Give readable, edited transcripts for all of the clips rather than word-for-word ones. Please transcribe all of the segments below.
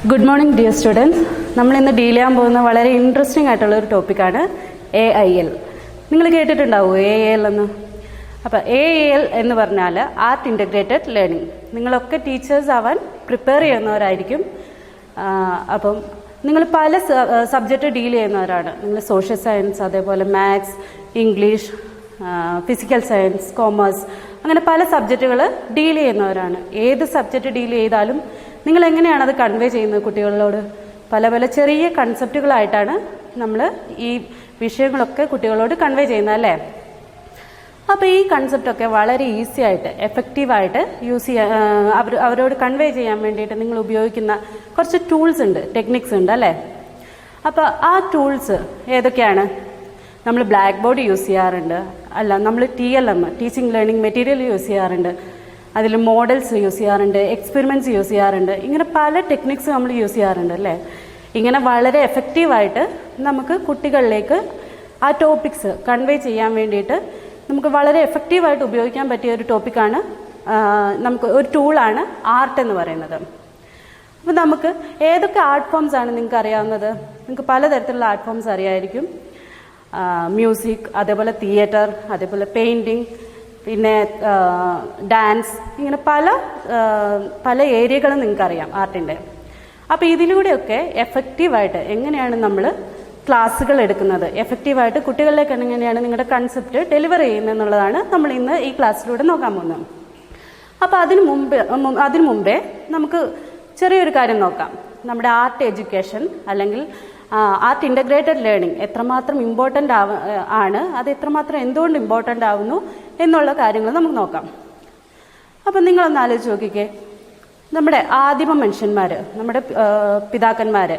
Good morning, dear students. നമ്മൾ ഇന്ന് deal ചെയ്യാൻ പോകുന്ന വളരെ ഇൻട്രസ്റ്റിംഗ് ആയിട്ടുള്ള ഒരു ടോപ്പിക്കാണ് AIL. നിങ്ങൾ കേട്ടിട്ടുണ്ടാവുമോ AIL എന്ന്? അപ്പോൾ AIL എന്ന് പറഞ്ഞാൽ ആർട്ട് ഇൻ്റഗ്രേറ്റഡ് ലേണിംഗ്. നിങ്ങളൊക്കെ ടീച്ചേഴ്സ് ആവാൻ പ്രിപ്പയർ ചെയ്യുന്നവരായിരിക്കും. അപ്പം നിങ്ങൾ പല സബ്ജക്റ്റ് ഡീൽ ചെയ്യുന്നവരാണ്. നിങ്ങൾ സോഷ്യൽ സയൻസ്, അതേപോലെ maths, English, physical science, commerce, അങ്ങനെ പല സബ്ജക്റ്റുകൾ ഡീൽ ചെയ്യുന്നവരാണ്. ഏത് സബ്ജക്റ്റ് ഡീൽ ചെയ്താലും നിങ്ങൾ എങ്ങനെയാണ് അത് കൺവേ ചെയ്യുന്നത് കുട്ടികളോട്? പല പല ചെറിയ കൺസെപ്റ്റുകളായിട്ടാണ് നമ്മൾ ഈ വിഷയങ്ങളൊക്കെ കുട്ടികളോട് കൺവേ ചെയ്യുന്നത്, അല്ലേ? അപ്പോൾ ഈ കൺസെപ്റ്റൊക്കെ വളരെ ഈസി ആയിട്ട് എഫക്റ്റീവായിട്ട് യൂസ് ചെയ്യാൻ അവരോട് കൺവേ ചെയ്യാൻ വേണ്ടിയിട്ട് നിങ്ങൾ ഉപയോഗിക്കുന്ന കുറച്ച് ടൂൾസ് ഉണ്ട്, ടെക്നിക്സ് ഉണ്ട്, അല്ലേ? അപ്പോൾ ആ ടൂൾസ് ഏതൊക്കെയാണ്? നമ്മൾ ബ്ലാക്ക് ബോർഡ് യൂസ് ചെയ്യാറുണ്ട്, അല്ല നമ്മൾ TLM teaching learning material use ചെയ്യാറുണ്ട്, അതിൽ മോഡൽസ് യൂസ് ചെയ്യാറുണ്ട്, എക്സ്പെരിമെൻറ്റ്സ് യൂസ് ചെയ്യാറുണ്ട്, ഇങ്ങനെ പല ടെക്നിക്സ് നമ്മൾ യൂസ് ചെയ്യാറുണ്ട്, അല്ലേ? ഇങ്ങനെ വളരെ എഫക്റ്റീവായിട്ട് നമുക്ക് കുട്ടികളിലേക്ക് ആ ടോപ്പിക്സ് കൺവേ ചെയ്യാൻ വേണ്ടിയിട്ട് നമുക്ക് വളരെ എഫക്റ്റീവായിട്ട് ഉപയോഗിക്കാൻ പറ്റിയ ഒരു ടോപ്പിക്കാണ്, നമുക്ക് ഒരു ടൂളാണ് ആർട്ട് എന്ന് പറയുന്നത്. അപ്പോൾ നമുക്ക് ഏതൊക്കെ ആർട്ട് ഫോംസ് ആണ് നിങ്ങൾക്ക് അറിയാവുന്നത്? നിങ്ങൾക്ക് പലതരത്തിലുള്ള ആർട്ട് ഫോംസ് അറിയാമായിരിക്കും. മ്യൂസിക്, അതേപോലെ തിയേറ്റർ, അതേപോലെ പെയിൻറ്റിങ്, പിന്നെ ഡാൻസ്, ഇങ്ങനെ പല ഏരിയകളും നിങ്ങൾക്കറിയാം ആർട്ടിൻ്റെ. അപ്പോൾ ഇതിലൂടെയൊക്കെ എഫക്റ്റീവായിട്ട് എങ്ങനെയാണ് നമ്മൾ ക്ലാസ്സുകൾ എടുക്കുന്നത്, എഫക്റ്റീവായിട്ട് കുട്ടികളിലേക്ക് എങ്ങനെയാണ് നിങ്ങളുടെ കൺസെപ്റ്റ് ഡെലിവർ ചെയ്യുന്നത് എന്നുള്ളതാണ് നമ്മൾ ഇന്ന് ഈ ക്ലാസ്സിലൂടെ നോക്കാൻ പോകുന്നത്. അപ്പോൾ അതിനു മുമ്പേ നമുക്ക് ചെറിയൊരു കാര്യം നോക്കാം. നമ്മുടെ ആർട്ട് എഡ്യൂക്കേഷൻ അല്ലെങ്കിൽ ആർട്ട് ഇൻ്റഗ്രേറ്റഡ് ലേണിംഗ് എത്രമാത്രം ഇമ്പോർട്ടൻ്റ് ആണ്, അത് എത്രമാത്രം എന്തുകൊണ്ട് ഇമ്പോർട്ടൻ്റ് ആവുന്നു എന്നുള്ള കാര്യങ്ങൾ നമുക്ക് നോക്കാം. അപ്പം നിങ്ങളൊന്ന് ആലോചിച്ച് നോക്കിക്കേ, നമ്മുടെ ആദിമ മനുഷ്യന്മാർ, നമ്മുടെ പിതാക്കന്മാർ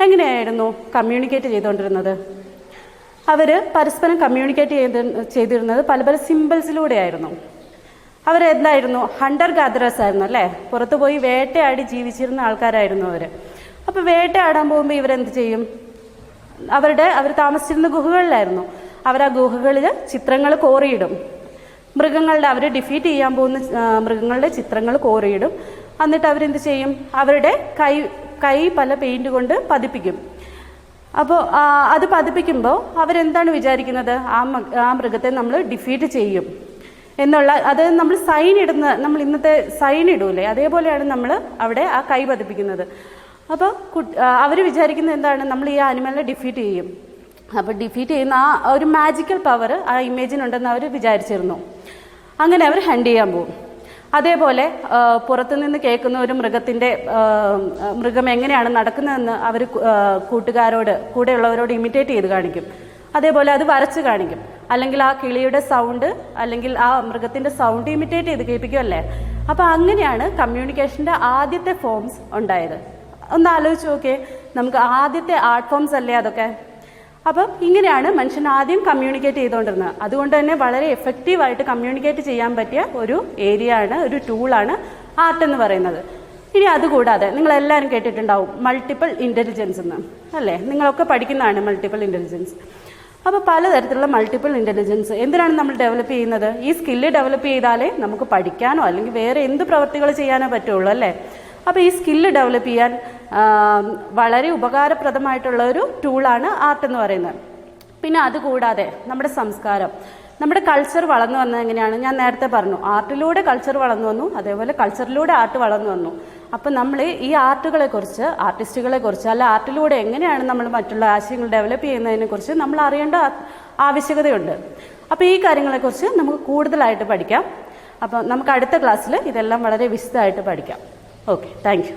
എങ്ങനെയായിരുന്നു കമ്മ്യൂണിക്കേറ്റ് ചെയ്തുകൊണ്ടിരുന്നത്? അവർ പരസ്പരം കമ്മ്യൂണിക്കേറ്റ് ചെയ്തിരുന്നത് പല പല സിമ്പിൾസിലൂടെയായിരുന്നു. അവരെന്തായിരുന്നു? ഹണ്ടർ ഗാദറേഴ്സ് ആയിരുന്നു, അല്ലേ? പുറത്തു പോയി വേട്ടയാടി ജീവിച്ചിരുന്ന ആൾക്കാരായിരുന്നു അവർ. അപ്പോൾ വേട്ടയാടാൻ പോകുമ്പോൾ ഇവരെന്ത് ചെയ്യും? അവർ താമസിച്ചിരുന്ന ഗുഹകളിലായിരുന്നു. അവർ ആ ഗുഹകളിൽ ചിത്രങ്ങൾ കോറിയിടും. അവർ ഡിഫീറ്റ് ചെയ്യാൻ പോകുന്ന മൃഗങ്ങളുടെ ചിത്രങ്ങൾ കോറിയിടും. എന്നിട്ട് അവരെന്ത് ചെയ്യും? അവരുടെ കൈ പല പെയിന്റ് കൊണ്ട് പതിപ്പിക്കും. അപ്പോൾ അത് പതിപ്പിക്കുമ്പോൾ അവരെന്താണ് വിചാരിക്കുന്നത്? ആ മൃഗത്തെ നമ്മൾ ഡിഫീറ്റ് ചെയ്യും എന്നുള്ള, അത് നമ്മൾ നമ്മൾ ഇന്നത്തെ സൈൻ ഇടൂലേ, അതേപോലെയാണ് നമ്മൾ അവിടെ ആ കൈ പതിപ്പിക്കുന്നത്. അപ്പോൾ അവർ വിചാരിക്കുന്നത് എന്താണ്? നമ്മൾ ഈ ആനിമലിനെ ഡിഫീറ്റ് ചെയ്യും. അപ്പോൾ ഡിഫീറ്റ് ചെയ്യുന്ന ആ ഒരു മാജിക്കൽ പവർ ആ ഇമേജിനുണ്ടെന്ന് അവർ വിചാരിച്ചിരുന്നു. അങ്ങനെ അവർ ഹണ്ട് ചെയ്യാൻ പോകും. അതേപോലെ പുറത്തുനിന്ന് കേൾക്കുന്ന ഒരു മൃഗം എങ്ങനെയാണ് നടക്കുന്നതെന്ന് അവർ കൂടെയുള്ളവരോട് ഇമിറ്റേറ്റ് ചെയ്ത് കാണിക്കും. അതേപോലെ അത് വരച്ച് കാണിക്കും. അല്ലെങ്കിൽ ആ കിളിയുടെ സൗണ്ട്, അല്ലെങ്കിൽ ആ മൃഗത്തിൻ്റെ സൗണ്ട് ഇമിറ്റേറ്റ് ചെയ്ത് കേൾപ്പിക്കുമല്ലേ? അപ്പോൾ അങ്ങനെയാണ് കമ്മ്യൂണിക്കേഷൻ്റെ ആദ്യത്തെ ഫോംസ് ഉണ്ടായത്. ഒന്ന് ആലോചിച്ച് നോക്കിയേ, നമുക്ക് ആദ്യത്തെ ആർട്ട് ഫോംസ് അല്ലേ അതൊക്കെ? അപ്പം ഇങ്ങനെയാണ് മനുഷ്യൻ ആദ്യം കമ്മ്യൂണിക്കേറ്റ് ചെയ്തുകൊണ്ടിരുന്നത്. അതുകൊണ്ട് തന്നെ വളരെ എഫക്റ്റീവായിട്ട് കമ്മ്യൂണിക്കേറ്റ് ചെയ്യാൻ പറ്റിയ ഒരു ഏരിയയാണ്, ഒരു ടൂളാണ് ആർട്ട് എന്ന് പറയുന്നത്. ഇനി അതുകൂടാതെ നിങ്ങളെല്ലാവരും കേട്ടിട്ടുണ്ടാവും മൾട്ടിപ്പിൾ ഇൻ്റലിജൻസ് എന്ന്, അല്ലേ? നിങ്ങളൊക്കെ പഠിക്കുന്നതാണ് മൾട്ടിപ്പിൾ ഇൻ്റലിജൻസ്. അപ്പോൾ പലതരത്തിലുള്ള മൾട്ടിപ്പിൾ ഇൻ്റലിജൻസ് എന്തിനാണ് നമ്മൾ ഡെവലപ്പ് ചെയ്യുന്നത്? ഈ സ്കില്ല് ഡെവലപ്പ് ചെയ്താലേ നമുക്ക് പഠിക്കാനോ അല്ലെങ്കിൽ വേറെ എന്ത് പ്രവൃത്തികൾ ചെയ്യാനോ പറ്റുള്ളൂ, അല്ലേ? അപ്പോൾ ഈ സ്കില്ല് ഡെവലപ്പ് ചെയ്യാൻ വളരെ ഉപകാരപ്രദമായിട്ടുള്ള ഒരു ടൂളാണ് ആർട്ട് എന്ന് പറയുന്നത്. പിന്നെ അതുകൂടാതെ നമ്മുടെ സംസ്കാരം, നമ്മുടെ കൾച്ചർ വളർന്നു വന്നത് എങ്ങനെയാണ്? ഞാൻ നേരത്തെ പറഞ്ഞു, ആർട്ടിലൂടെ കൾച്ചർ വളർന്നു വന്നു, അതേപോലെ കൾച്ചറിലൂടെ ആർട്ട് വളർന്നു വന്നു. അപ്പം നമ്മൾ ഈ ആർട്ടുകളെക്കുറിച്ച്, ആർട്ടിസ്റ്റുകളെക്കുറിച്ച്, അല്ല ആർട്ടിലൂടെ എങ്ങനെയാണ് നമ്മൾ മറ്റുള്ള ആശയങ്ങൾ ഡെവലപ്പ് ചെയ്യുന്നതിനെക്കുറിച്ച് നമ്മൾ അറിയേണ്ട ആവശ്യകതയുണ്ട്. അപ്പോൾ ഈ കാര്യങ്ങളെക്കുറിച്ച് നമുക്ക് കൂടുതലായിട്ട് പഠിക്കാം. അപ്പോൾ നമുക്ക് അടുത്ത ക്ലാസ്സിൽ ഇതെല്ലാം വളരെ വിശദമായിട്ട് പഠിക്കാം. Okay, thank you.